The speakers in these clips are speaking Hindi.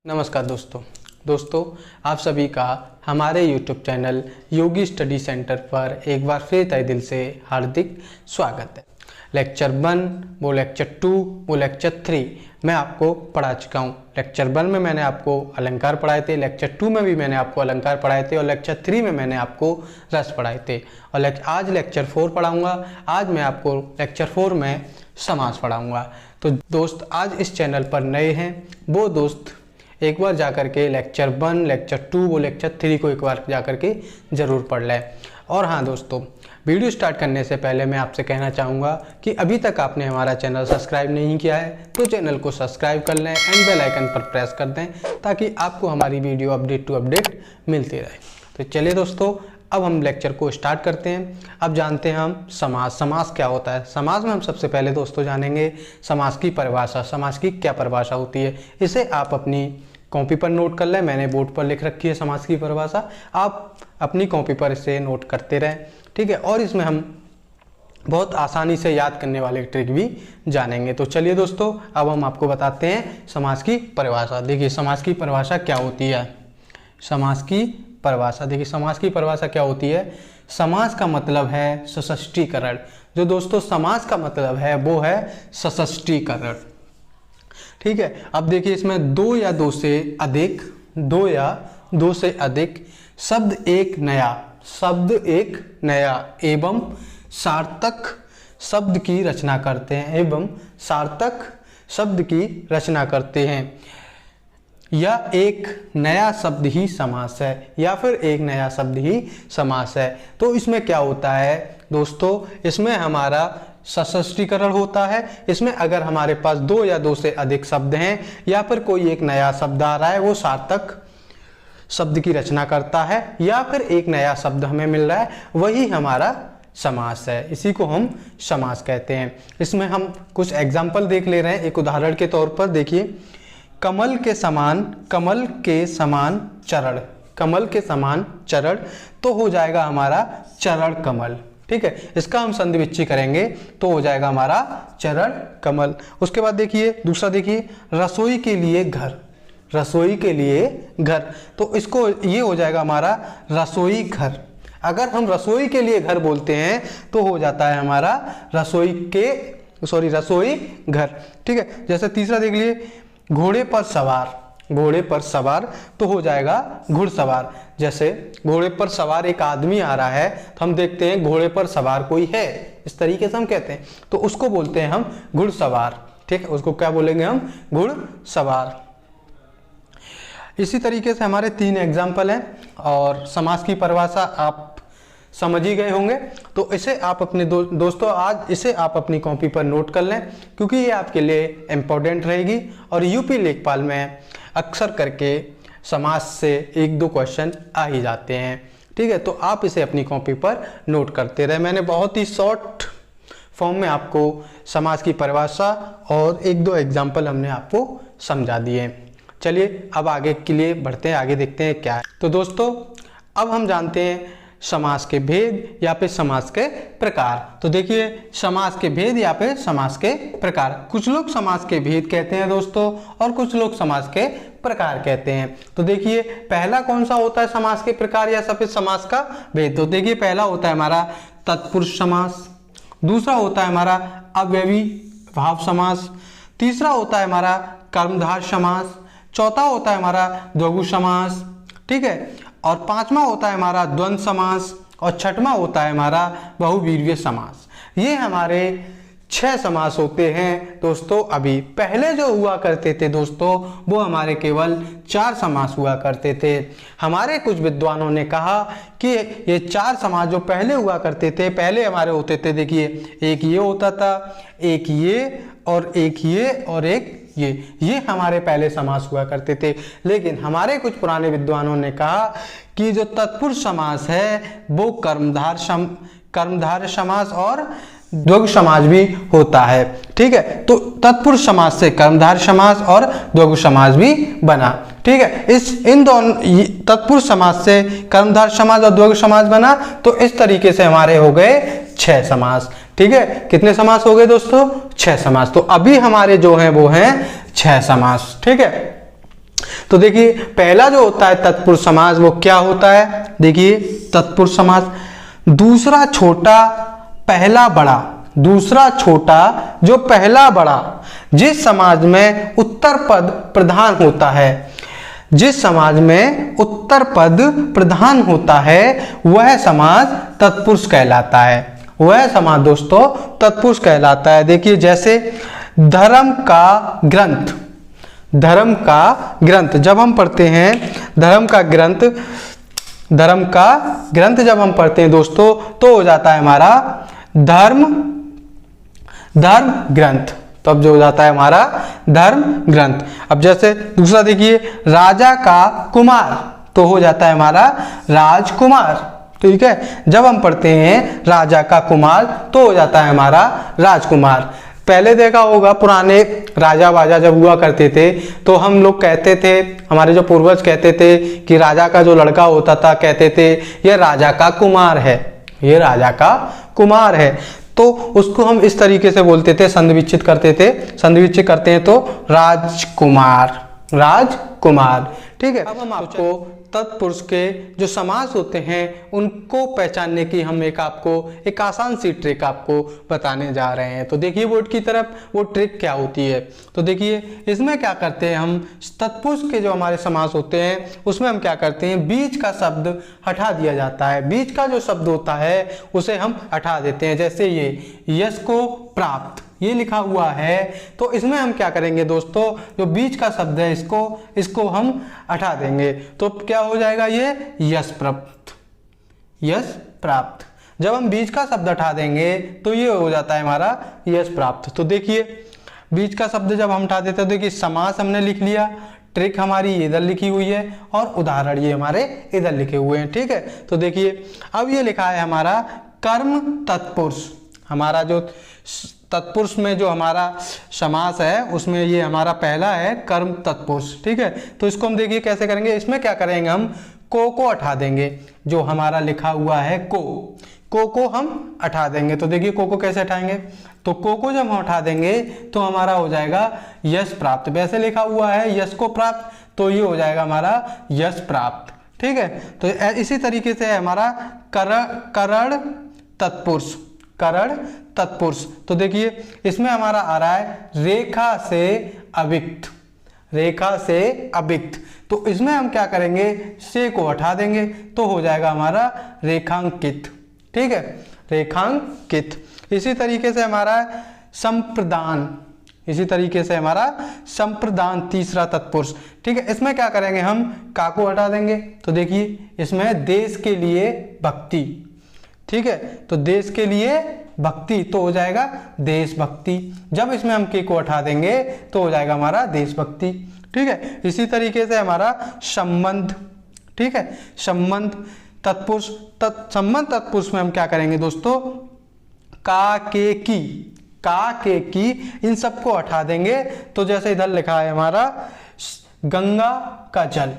नमस्कार दोस्तों आप सभी का हमारे YouTube चैनल योगी स्टडी सेंटर पर एक बार फिर तहे दिल से हार्दिक स्वागत है। लेक्चर 1 वो लेक्चर 2 वो लेक्चर 3 मैं आपको पढ़ा चुका हूँ। लेक्चर 1 में मैंने आपको अलंकार पढ़ाए थे, लेक्चर 2 में भी मैंने आपको अलंकार पढ़ाए थे और लेक्चर 3 में मैंने आपको रस पढ़ाए थे और आज लेक्चर 4 पढ़ाऊँगा। आज मैं आपको लेक्चर 4 में समास पढ़ाऊँगा। तो दोस्त आज इस चैनल पर नए हैं वो दोस्त एक बार जाकर के लेक्चर 1, लेक्चर 2 वो लेक्चर 3 को एक बार जाकर के ज़रूर पढ़ लें। और हाँ दोस्तों, वीडियो स्टार्ट करने से पहले मैं आपसे कहना चाहूँगा कि अभी तक आपने हमारा चैनल सब्सक्राइब नहीं किया है तो चैनल को सब्सक्राइब कर लें एंड बेल आइकन पर प्रेस कर दें ताकि आपको हमारी वीडियो अपडेट टू अपडेट मिलती रहे। तो चलिए दोस्तों, अब हम लेक्चर को स्टार्ट करते हैं। अब जानते हैं हम समास। समास क्या होता है? समास में हम सबसे पहले दोस्तों जानेंगे समास की परिभाषा। समास की क्या परिभाषा होती है, इसे आप अपनी कॉपी पर नोट कर लें। मैंने बोर्ड पर लिख रखी है समास की परिभाषा, आप अपनी कॉपी पर इसे नोट करते रहें, ठीक है। और इसमें हम बहुत आसानी से याद करने वाले ट्रिक भी जानेंगे। तो चलिए दोस्तों, अब हम आपको बताते हैं समास की परिभाषा। देखिए समास की परिभाषा क्या होती है। समास की परिभाषा देखिए, समास की परिभाषा क्या होती है। समास का मतलब है सशस्टीकरण। जो दोस्तों समास का मतलब है वो है सशस्टीकरण, ठीक है। अब देखिए इसमें दो या दो से अधिक शब्द एक नया एवं सार्थक शब्द की रचना करते हैं या एक नया शब्द ही समास है। तो इसमें क्या होता है दोस्तों, इसमें हमारा सशस्टीकरण होता है। इसमें अगर हमारे पास दो या दो से अधिक शब्द हैं या फिर कोई एक नया शब्द आ रहा है, वो सार्थक शब्द की रचना करता है या फिर एक नया शब्द हमें मिल रहा है, वही हमारा समास है। इसी को हम समास कहते हैं। इसमें हम कुछ एग्जाम्पल देख ले रहे हैं। एक उदाहरण के तौर पर देखिए, कमल के समान चरण तो हो जाएगा हमारा चरण कमल, ठीक है। इसका हम संधिविच्छी करेंगे तो हो जाएगा हमारा चरण कमल। उसके बाद देखिए दूसरा, देखिए रसोई के लिए घर तो इसको ये हो जाएगा हमारा रसोई घर। अगर हम रसोई के लिए घर बोलते हैं तो हो जाता है हमारा रसोई घर, ठीक है। जैसे तीसरा देख लिए, घोड़े पर सवार तो हो जाएगा घुड़सवार। जैसे घोड़े पर सवार एक आदमी आ रहा है तो हम देखते हैं घोड़े पर सवार कोई है, इस तरीके से हम कहते हैं, तो उसको बोलते हैं हम घुड़सवार, ठीक है। उसको क्या बोलेंगे हम? घुड़सवार। इसी तरीके से हमारे 3 एग्जाम्पल हैं और समास की परिभाषा आप समझ ही गए होंगे। तो इसे आप अपने दोस्तों आज इसे आप अपनी कॉपी पर नोट कर लें क्योंकि ये आपके लिए इम्पोर्टेंट रहेगी और यूपी लेखपाल में अक्सर करके समास से 1-2 क्वेश्चन आ ही जाते हैं, ठीक है। तो आप इसे अपनी कॉपी पर नोट करते रहे। मैंने बहुत ही शॉर्ट फॉर्म में आपको समास की परिभाषा और 1-2 एग्जाम्पल हमने आपको समझा दिए। चलिए अब आगे के लिए बढ़ते हैं, आगे देखते हैं क्या है। तो दोस्तों अब हम जानते हैं समास के भेद या फिर समास के प्रकार। तो देखिए समास के भेद या फिर समास के प्रकार, कुछ लोग समास के भेद कहते हैं दोस्तों और कुछ लोग समास के प्रकार कहते हैं। तो देखिए पहला कौन सा होता है समास के प्रकार या फिर समास का भेद। तो देखिए पहला होता है हमारा तत्पुरुष समास, दूसरा होता है हमारा अव्ययी भाव समास, तीसरा होता है हमारा कर्मधार समास, चौथा होता है हमारा द्विगु समास, ठीक है, और पांचवा होता है हमारा द्वंद्व समास और छठवां होता है हमारा बहुव्रीहि समास। ये हमारे 6 समास होते हैं दोस्तों। अभी पहले जो हुआ करते थे दोस्तों वो हमारे केवल 4 समास हुआ करते थे। हमारे कुछ विद्वानों ने कहा कि ये 4 समास जो पहले हुआ करते थे, पहले हमारे होते थे, देखिए एक ये होता था, एक ये और एक ये और एक ये हमारे पहले समास हुआ करते थे। लेकिन हमारे कुछ पुराने विद्वानों ने कहा कि जो तत्पुरुष समास है वो कर्मधार समास और द्विगु समास भी होता है, ठीक है। तो तत्पुरुष समास से कर्मधार समास और द्विगु समास भी बना, ठीक है। इन दोनों तत्पुरुष समास से कर्मधार समास और द्विगु समास बना। तो इस तरीके से हमारे हो गए 6 समास, ठीक है। कितने समास हो गए दोस्तों? 6 समास। तो अभी हमारे जो हैं वो हैं 6 समास, ठीक है। तो देखिए पहला जो होता है तत्पुरुष समास वो क्या होता है, देखिए तत्पुरुष समास, दूसरा छोटा पहला बड़ा, दूसरा छोटा जो पहला बड़ा, जिस समाज में उत्तर पद प्रधान होता है, जिस समाज में उत्तर पद प्रधान होता है वह समाज तत्पुरुष कहलाता है, वह समाज दोस्तों तत्पुरुष कहलाता है। देखिए जैसे धर्म का ग्रंथ, धर्म का ग्रंथ जब हम पढ़ते हैं, धर्म का ग्रंथ, धर्म का ग्रंथ जब हम पढ़ते हैं दोस्तों तो हो जाता है हमारा धर्म ग्रंथ, तो अब जो हो जाता है हमारा धर्म ग्रंथ। अब जैसे दूसरा देखिए राजा का कुमार, तो हो जाता है हमारा राजकुमार, ठीक है। जब हम पढ़ते हैं राजा का कुमार तो हो जाता है हमारा राजकुमार। पहले देखा होगा पुराने राजा वाजा जब हुआ करते थे तो हम लोग कहते थे, हमारे जो पूर्वज कहते थे कि राजा का जो लड़का होता था कहते थे ये राजा का कुमार है, ये राजा का कुमार है, तो उसको हम इस तरीके से बोलते थे, संधिविच्छेद करते थे, संधिविच्छेद करते हैं तो राजकुमार, राजकुमार, ठीक है। अब हम आपको तत्पुरुष के जो समास होते हैं उनको पहचानने की हम आपको एक आसान सी ट्रिक आपको बताने जा रहे हैं। तो देखिए बोर्ड की तरफ वो ट्रिक क्या होती है, तो देखिए इसमें क्या करते हैं हम, तत्पुरुष के जो हमारे समास होते हैं उसमें हम क्या करते हैं, बीच का शब्द हटा दिया जाता है, बीच का जो शब्द होता है उसे हम हटा देते हैं। जैसे ये यश को प्राप्त ये लिखा हुआ है तो इसमें हम क्या करेंगे दोस्तों, जो बीच का शब्द है इसको हम हटा देंगे, तो क्या हो जाएगा ये यश प्राप्त, यश प्राप्त। जब हम बीच का शब्द हटा देंगे तो ये हो जाता है हमारा यश प्राप्त। तो देखिए बीच का शब्द जब हम हटा देते हैं, देखिए समास हमने लिख लिया, ट्रिक हमारी इधर लिखी हुई है और उदाहरण ये हमारे इधर लिखे हुए हैं, ठीक है। तो देखिए अब ये लिखा है हमारा कर्म तत्पुरुष, हमारा जो तत्पुरुष में जो हमारा समास है उसमें ये हमारा पहला है कर्म तत्पुरुष, ठीक है। तो इसको हम देखिए कैसे करेंगे, इसमें क्या करेंगे हम को हटा देंगे, जो हमारा लिखा हुआ है को हम हटा देंगे। तो देखिए को कैसे हटाएंगे, तो को जब हम हटा देंगे तो हमारा हो जाएगा यश प्राप्त, वैसे लिखा हुआ है यश को प्राप्त, तो ये हो जाएगा हमारा यश प्राप्त, ठीक है। तो इसी तरीके से हमारा करण तत्पुरुष, करण तत्पुरुष। तो देखिए इसमें हमारा आ रहा है रेखा से अविक्त, रेखा से अविक्त, तो इसमें हम क्या करेंगे, से को हटा देंगे तो हो जाएगा हमारा रेखांकित, ठीक है, रेखांकित। इसी तरीके से हमारा संप्रदान, इसी तरीके से हमारा संप्रदान तीसरा तत्पुरुष, ठीक है। इसमें क्या करेंगे हम का को हटा देंगे, तो देखिए इसमें देश के लिए भक्ति, ठीक है, तो देश के लिए भक्ति तो हो जाएगा देशभक्ति। जब इसमें हम के को हटा देंगे तो हो जाएगा हमारा देशभक्ति, ठीक है। इसी तरीके से हमारा संबंध, ठीक है, संबंध तत्पुरुष, संबंध तत्पुरुष में हम क्या करेंगे दोस्तों, का के की इन सबको हटा देंगे, तो जैसे इधर लिखा है हमारा गंगा का जल,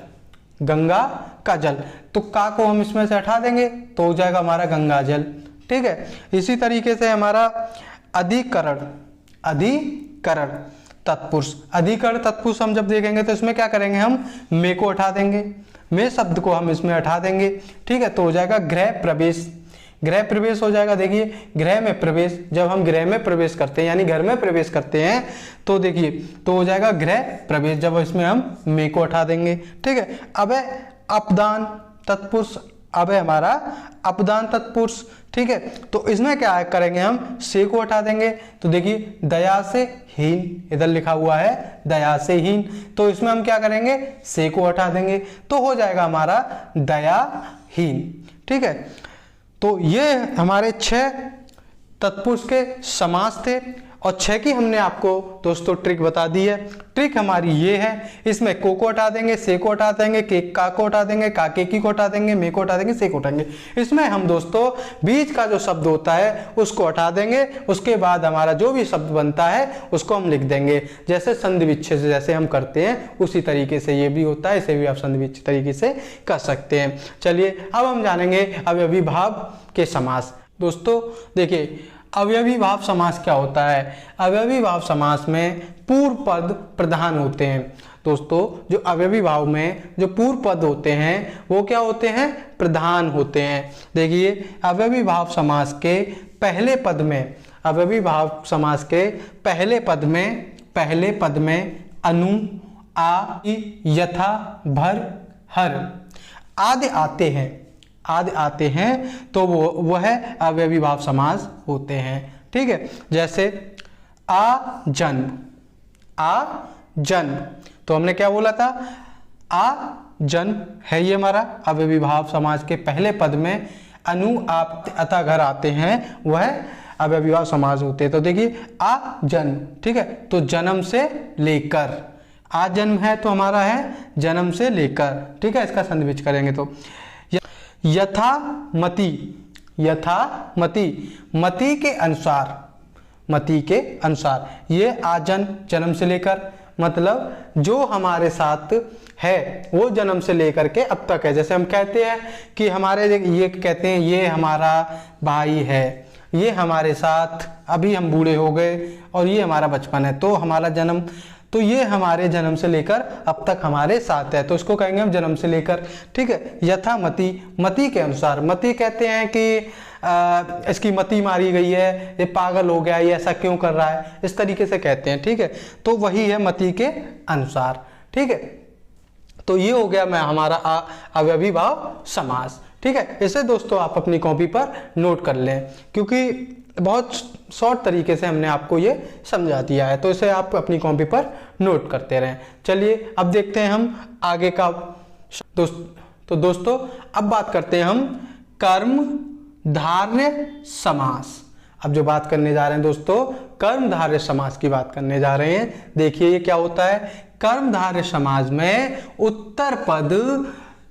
गंगा का जल, तो का को हम इसमें से हटा देंगे तो हो जाएगा हमारा गंगा जल, ठीक है। इसी तरीके से हमारा अधिकरण, अधिकरण तत्पुरुष, अधिकरण तत्पुरुष हम जब देखेंगे तो इसमें क्या करेंगे हम मे को हटा देंगे, मे शब्द को हम इसमें हटा देंगे, ठीक है, तो हो जाएगा गृह प्रवेश, गृह प्रवेश हो जाएगा। देखिए गृह में प्रवेश, जब हम गृह में प्रवेश करते हैं यानी घर में प्रवेश करते हैं तो देखिए तो हो जाएगा गृह प्रवेश, जब इसमें हम मे को हटा देंगे, ठीक है। अब है अपदान तत्पुरुष, अब है हमारा अपदान तत्पुरुष, ठीक है, तो इसमें क्या करेंगे हम से को हटा देंगे, तो देखिए दया से हीन, इधर लिखा हुआ है दया से हीन, तो इसमें हम क्या करेंगे से को हटा देंगे तो हो जाएगा हमारा दयाहीन, ठीक है। तो ये हमारे 6 तत्पुरुष के समास थे और 6 की हमने आपको दोस्तों ट्रिक बता दी है। ट्रिक हमारी ये है, इसमें को हटा देंगे, से को हटा देंगे, का को हटा देंगे, का के की को हटा देंगे, मे को हटा देंगे, से को हटाएंगे। इसमें हम दोस्तों बीच का जो शब्द होता है उसको हटा देंगे, उसके बाद हमारा जो भी शब्द बनता है उसको हम लिख देंगे, जैसे संधि विच्छेद जैसे हम करते हैं उसी तरीके से ये भी होता है, इसे भी आप संधि विच्छेद तरीके से कर सकते हैं। चलिए अब हम जानेंगे अवयवी भाव के समास। दोस्तों देखिए अवयवी भाव समास क्या होता है, अवयवी भाव समास में पूर्व पद प्रधान होते हैं। दोस्तों जो अवयवी भाव में जो पूर्व पद होते हैं वो क्या होते हैं, प्रधान होते हैं। देखिए अवयवी भाव समास के पहले पद में, अवयवी भाव समास के पहले पद में अनु, आ, यथा, भर, हर आदि आते हैं तो वह अवयवी भाव समास होते हैं। ठीक है, जैसे आ जन्म तो हमने क्या बोला था, आ जन्म है ये हमारा अवयवी भाव समास के पहले पद में, अनु, आप, अतः, घर आते हैं, वह अवयवी भाव समास होते हैं। तो देखिए आ जन्म, ठीक है, तो जन्म से लेकर, आ जन्म है तो हमारा है जन्म से लेकर। ठीक है, इसका संधिविच्छ करेंगे तो यथामति, मति के अनुसार, ये आजन जन्म से लेकर, मतलब जो हमारे साथ है वो जन्म से लेकर के अब तक है। जैसे हम कहते हैं कि हमारे, ये कहते हैं ये हमारा भाई है, ये हमारे साथ, अभी हम बूढ़े हो गए और ये हमारा बचपन है, तो हमारा जन्म, तो ये हमारे जन्म से लेकर अब तक हमारे साथ है, तो इसको कहेंगे हम जन्म से लेकर। ठीक है, यथामति, मति के अनुसार, मति कहते हैं कि इसकी मति मारी गई है, ये पागल हो गया, ये ऐसा क्यों कर रहा है, इस तरीके से कहते हैं। ठीक है, तो वही है मति के अनुसार। ठीक है, तो ये हो गया मैं हमारा अवयवी भाव समास। ठीक है, इसे दोस्तों आप अपनी कॉपी पर नोट कर लें, क्योंकि बहुत शॉर्ट तरीके से हमने आपको ये समझा दिया है, तो इसे आप अपनी कॉपी पर नोट करते रहें। चलिए अब देखते हैं हम आगे का तो दोस्तों अब बात करते हैं हम कर्म धारय समास। अब जो बात करने जा रहे हैं दोस्तों, कर्म धारय समास की बात करने जा रहे हैं। देखिए ये क्या होता है, कर्म धारय समास में उत्तर पद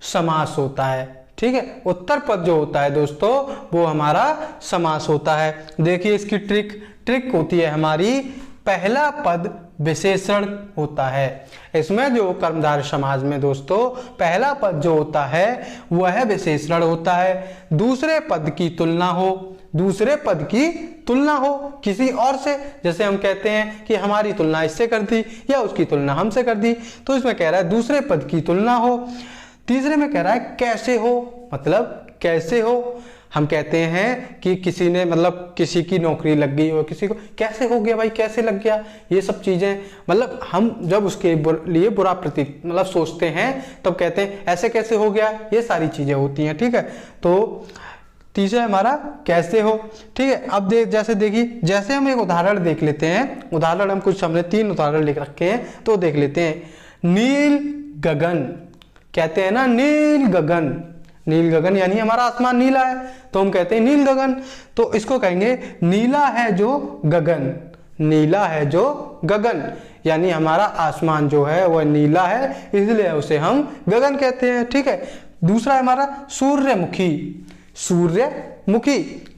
समास होता है। ठीक है, उत्तर पद जो होता है दोस्तों वो हमारा समास होता है। देखिए इसकी ट्रिक होती है हमारी, पहला पद विशेषण होता है। इसमें जो कर्मधारय समास में दोस्तों पहला पद जो होता है वह विशेषण होता है, दूसरे पद की तुलना हो किसी और से। जैसे हम कहते हैं कि हमारी तुलना इससे कर दी या उसकी तुलना हमसे कर दी, तो इसमें कह रहा है दूसरे पद की तुलना हो। तीसरे में कह रहा है कैसे हो, मतलब कैसे हो। हम कहते हैं कि किसी ने, मतलब किसी की नौकरी लग गई हो, किसी को कैसे हो गया भाई, कैसे लग गया, ये सब चीजें, मतलब हम जब उसके लिए बुरा मतलब सोचते हैं तब कहते हैं ऐसे कैसे हो गया, ये सारी चीजें होती हैं। ठीक है, तो तीसरा हमारा कैसे हो। ठीक है, अब जैसे देखिए, जैसे हम एक उदाहरण देख लेते हैं, उदाहरण हम कुछ, हमने 3 उदाहरण लिख रखे हैं तो देख लेते हैं। नील गगन, कहते हैं ना नील गगन यानी हमारा आसमान नीला है, तो हम कहते हैं नील गगन। तो इसको कहेंगे नीला है जो गगन, यानी हमारा आसमान जो है वह नीला है, इसलिए उसे हम गगन कहते हैं। ठीक है, दूसरा है हमारा सूर्यमुखी।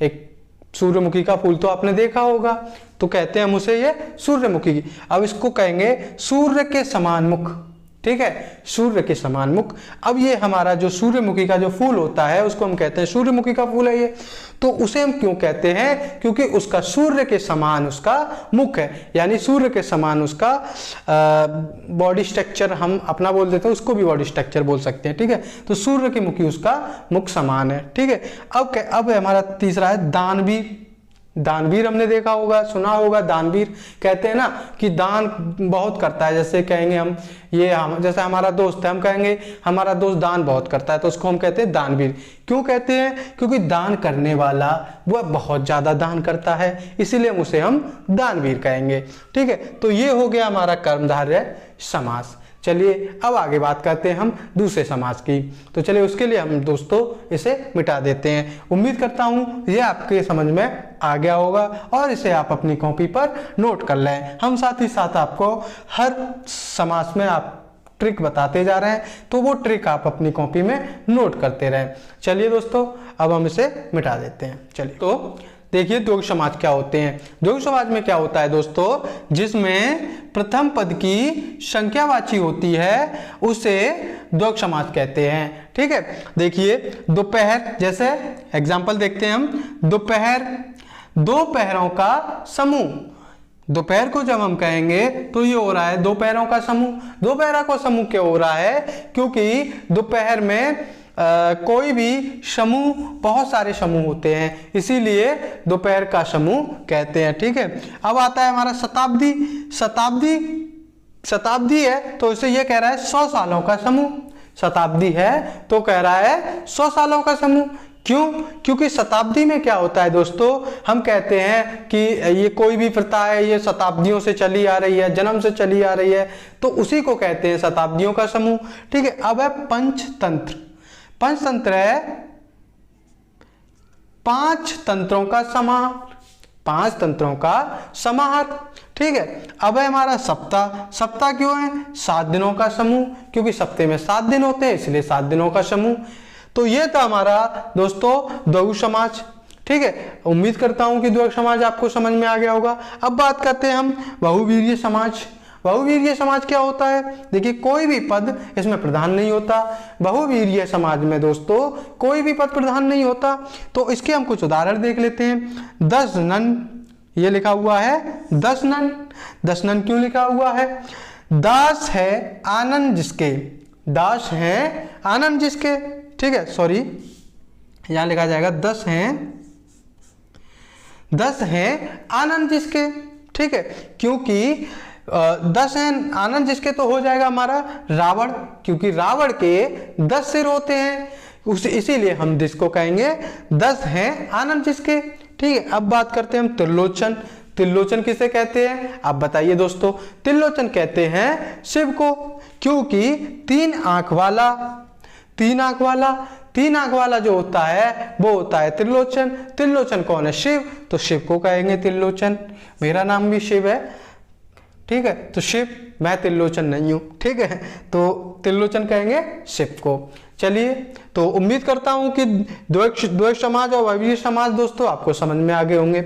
एक सूर्यमुखी का फूल तो आपने देखा होगा, तो कहते हैं हम उसे ये सूर्यमुखी। अब इसको कहेंगे सूर्य के समान मुख। ठीक है, सूर्य के समान मुख। अब ये हमारा जो सूर्यमुखी का जो फूल होता है उसको हम कहते हैं सूर्यमुखी का फूल है ये। तो उसे हम क्यों कहते हैं, क्योंकि उसका सूर्य के समान उसका मुख है, यानी सूर्य के समान उसका बॉडी स्ट्रक्चर हम अपना बोल देते हैं, उसको भी बॉडी स्ट्रक्चर बोल सकते हैं। ठीक है, तो सूर्य की मुखी उसका मुख समान है। ठीक है, अब हमारा तीसरा है दानवीर हमने देखा होगा, सुना होगा। दानवीर कहते हैं ना कि दान बहुत करता है, जैसे कहेंगे हम जैसे हमारा दोस्त है, हम कहेंगे हमारा दोस्त दान बहुत करता है, तो उसको हम कहते हैं दानवीर। क्यों कहते हैं, क्योंकि दान करने वाला वह बहुत ज्यादा दान करता है, इसीलिए उसे हम दानवीर कहेंगे। ठीक है, तो ये हो गया हमारा कर्मधारय समास। चलिए अब आगे बात करते हैं हम दूसरे समास की। तो चलिए उसके लिए हम दोस्तों इसे मिटा देते हैं। उम्मीद करता हूं ये आपके समझ में आ गया होगा और इसे आप अपनी कॉपी पर नोट कर लें। हम साथ ही साथ आपको हर समास में आप ट्रिक बताते जा रहे हैं, तो वो ट्रिक आप अपनी कॉपी में नोट करते रहें। चलिए दोस्तों अब हम इसे मिटा देते हैं। चलिए तो देखिए द्वंद्व समास क्या होते हैं। द्वंद्व समास में क्या होता है दोस्तों, जिसमें प्रथम पद की संख्यावाची होती है उसे द्वंद्व समास कहते हैं। ठीक है, देखिए दोपहर, जैसे एग्जांपल देखते हैं हम, दोपहर, दो पहरों का समूह। दोपहर को जब हम कहेंगे तो ये हो रहा है दो पैरों का समूह। दो पैरों का समूह क्यों हो रहा है? क्योंकि दोपहर में कोई भी समूह, बहुत सारे समूह होते हैं, इसीलिए दोपहर का समूह कहते हैं। ठीक है, अब आता है हमारा शताब्दी। शताब्दी है तो इसे ये कह रहा है 100 सालों का समूह। शताब्दी है तो कह रहा है 100 सालों का समूह। क्यों? क्योंकि शताब्दी में क्या होता है दोस्तों, हम कहते हैं कि ये कोई भी प्रथा है, ये शताब्दियों से चली आ रही है, जन्म से चली आ रही है, तो उसी को कहते हैं शताब्दियों का समूह। ठीक है, अब है पंचतंत्र। पंचतंत्र है 5 तंत्रों का समाहार, 5 तंत्रों का समाहार। ठीक है, अब है हमारा सप्ताह। सप्ताह क्यों है? 7 दिनों का समूह, क्योंकि सप्ताह में 7 दिन होते हैं, इसलिए 7 दिनों का समूह। तो ये था हमारा दोस्तों द्वैध समाज। ठीक है, उम्मीद करता हूं कि द्वैध समाज आपको समझ में आ गया होगा। अब बात करते हैं हम बहुवीर्य समाज। बहुवीर्य समाज क्या होता है? देखिए, कोई भी पद इसमें प्रधान नहीं होता। बहुवीर्य समाज में दोस्तों कोई भी पद प्रधान नहीं होता। तो इसके हम कुछ उदाहरण देख लेते हैं। 10 नन, ये लिखा हुआ है 10 नन। 10 नन क्यों लिखा हुआ है? दास है आनंद जिसके, दास है आनंद जिसके। ठीक है, सॉरी, यहां लिखा जाएगा 10 हैं आनंद जिसके। ठीक है, क्योंकि 10 हैं आनंद जिसके तो हो जाएगा हमारा रावण, क्योंकि रावण के 10 सिर होते हैं, इसीलिए हम जिसको कहेंगे 10 हैं आनंद जिसके। ठीक है, अब बात करते हैं हम त्रिलोचन। त्रिलोचन किसे कहते हैं आप बताइए दोस्तों? त्रिलोचन कहते हैं शिव को, क्योंकि 3 आंख वाला, 3 आंख वाला जो होता है वो होता है त्रिलोचन। त्रिलोचन कौन है? शिव, तो शिव को कहेंगे त्रिलोचन। मेरा नाम भी शिव है। ठीक है, तो शिव, मैं त्रिलोचन नहीं हूं। ठीक है, तो त्रिलोचन कहेंगे शिव को। चलिए, तो उम्मीद करता हूं कि द्वैध समाज और बहुवीर्य समाज दोस्तों आपको समझ में आ गए होंगे।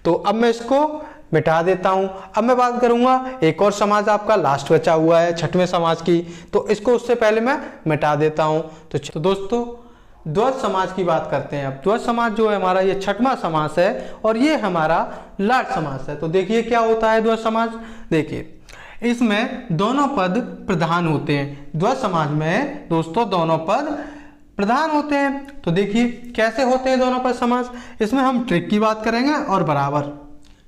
तो अब मैं इसको मिटा देता हूं। अब मैं बात करूंगा एक और समाज आपका लास्ट बचा हुआ है 6वें समाज की, तो इसको उससे पहले मैं मिटा देता हूं। तो दोस्तों द्वैध समाज की बात करते हैं। अब द्वैध समाज जो है हमारा, ये 6वां समास है और ये हमारा लाट समास है। तो देखिए क्या होता है द्वैध समाज। देखिए, इसमें दोनों पद प्रधान होते हैं। द्वैध समाज में दोस्तों दोनों पद प्रधान होते हैं। तो देखिए कैसे होते हैं दोनों पद समास। इसमें हम ट्रिक की बात करेंगे और बराबर।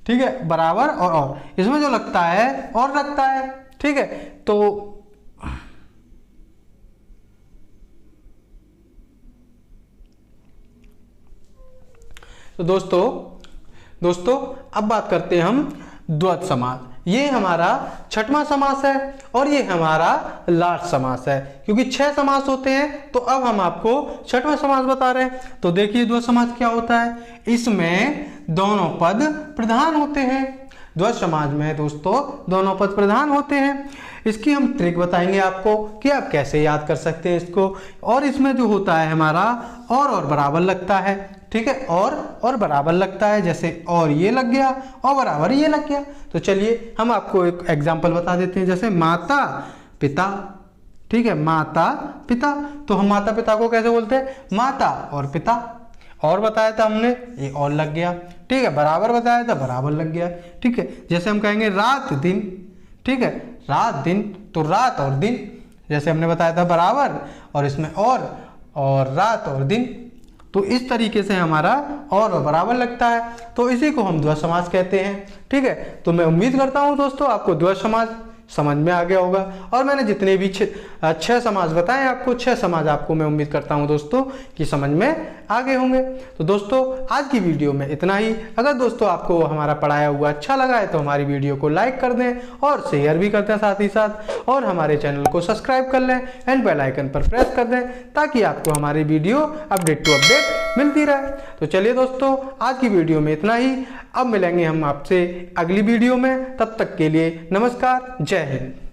ठीक है, बराबर और इसमें जो लगता है और लगता है। ठीक है, तो दोस्तों अब बात करते हैं हम द्वैध समास। ये हमारा 6वां समास है और ये हमारा लाट समास है, क्योंकि 6 समास होते हैं। तो अब हम आपको 6वां समास बता रहे हैं। तो देखिए द्वैध समास क्या होता है। इसमें दोनों पद प्रधान होते हैं। द्वैध समाज में दोस्तों दोनों पद प्रधान होते हैं। इसकी हम ट्रिक बताएंगे आपको कि आप कैसे याद कर सकते हैं इसको। और इसमें जो होता है हमारा और बराबर लगता है। ठीक है, और बराबर लगता है, जैसे और ये लग गया और बराबर ये लग गया। तो चलिए हम आपको एक एग्जांपल बता देते हैं, जैसे माता पिता। ठीक है, माता पिता, तो हम माता पिता को कैसे बोलते हैं? माता और पिता। और बताया था हमने, ये और लग गया। ठीक है, बराबर बताया था, बराबर लग गया। ठीक है, जैसे हम कहेंगे रात दिन। ठीक है, रात दिन, तो रात और दिन, जैसे हमने बताया था बराबर और इसमें और रात और दिन। तो इस तरीके से हमारा और बराबर लगता है। तो इसी को हम द्वैध समास कहते हैं। ठीक है, तो मैं उम्मीद करता हूं दोस्तों आपको द्वैध समास समझ में आ गया होगा। और मैंने जितने भी 6 समाज बताए आपको, 6 समाज आपको मैं उम्मीद करता हूं दोस्तों कि समझ में आ गए होंगे। तो दोस्तों आज की वीडियो में इतना ही। अगर दोस्तों आपको हमारा पढ़ाया हुआ अच्छा लगा है तो हमारी वीडियो को लाइक कर दें और शेयर भी कर दें साथ ही साथ, और हमारे चैनल को सब्सक्राइब कर लें एंड बेल आइकन पर प्रेस कर दें, ताकि आपको हमारी वीडियो अपडेट टू अपडेट मिलती रहे। तो चलिए दोस्तों आज की वीडियो में इतना ही। अब मिलेंगे हम आपसे अगली वीडियो में, तब तक के लिए नमस्कार, जय हिंद।